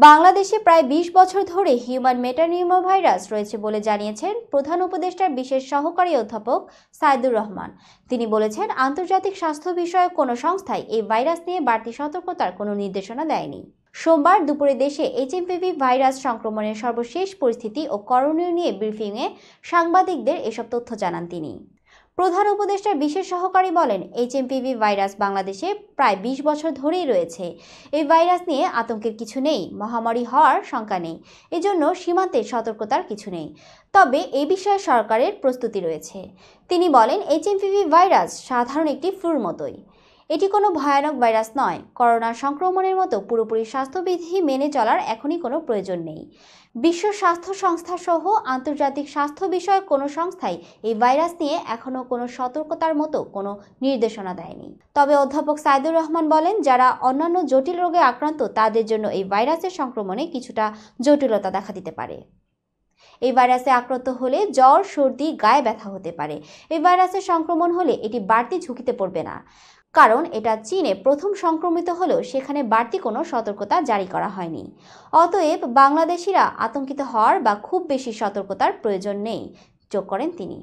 বাংলাদেশে প্রায় ২০ বছর ধরে হিউম্যান মেটানিউমোভাইরাস রয়েছে বলে জানিয়েছেন প্রধান উপদেষ্টার বিশেষ সহকারী অধ্যাপক সাইদুর রহমান। তিনি বলেছেন, আন্তর্জাতিক স্বাস্থ্য বিষয়ক কোনো সংস্থাই এই ভাইরাস নিয়ে বাড়তি সতর্কতার কোনো নির্দেশনা দেয়নি। সোমবার দুপুরে দেশে এইচএমপিভি ভাইরাস সংক্রমণের সর্বশেষ পরিস্থিতি ও করণীয় নিয়ে ব্রিফিংয়ে সাংবাদিকদের এসব তথ্য জানান তিনি। প্রধান উপদেষ্টার বিশেষ সহকারী বলেন, এইচএমপিভি ভাইরাস বাংলাদেশে প্রায় ২০ বছর ধরেই রয়েছে। এই ভাইরাস নিয়ে আতঙ্কের কিছু নেই, মহামারী হওয়ার শঙ্কা নেই, এজন্য সীমান্তে সতর্কতার কিছু নেই। তবে এ বিষয়ে সরকারের প্রস্তুতি রয়েছে। তিনি বলেন, এইচএমপিভি ভাইরাস সাধারণ একটি ফ্লুর মতোই। এটি কোনো ভয়ানক ভাইরাস নয়। করোনা সংক্রমণের মতো পুরোপুরি স্বাস্থ্যবিধি মেনে চলার এখনই কোনো প্রয়োজন নেই। বিশ্ব স্বাস্থ্য সংস্থা সহ আন্তর্জাতিক স্বাস্থ্য বিষয়ক কোনো সংস্থাই এই ভাইরাস নিয়ে এখনও কোনো সতর্কতার মতো কোনো নির্দেশনা দেয়নি। তবে অধ্যাপক সাইদুর রহমান বলেন, যারা অন্যান্য জটিল রোগে আক্রান্ত তাদের জন্য এই ভাইরাসের সংক্রমণে কিছুটা জটিলতা দেখা দিতে পারে। এই ভাইরাসে আক্রান্ত হলে জ্বর, সর্দি, গায়ে ব্যথা হতে পারে। এই ভাইরাসের সংক্রমণ হলে এটি বাড়তি ঝুঁকিতে পড়বে না, কারণ এটা চীনে প্রথম সংক্রমিত হলেও সেখানে বাড়তি কোনো সতর্কতা জারি করা হয়নি। অতএব বাংলাদেশিরা আতঙ্কিত হওয়ার বা খুব বেশি সতর্কতার প্রয়োজন নেই, যোগ করেন তিনি।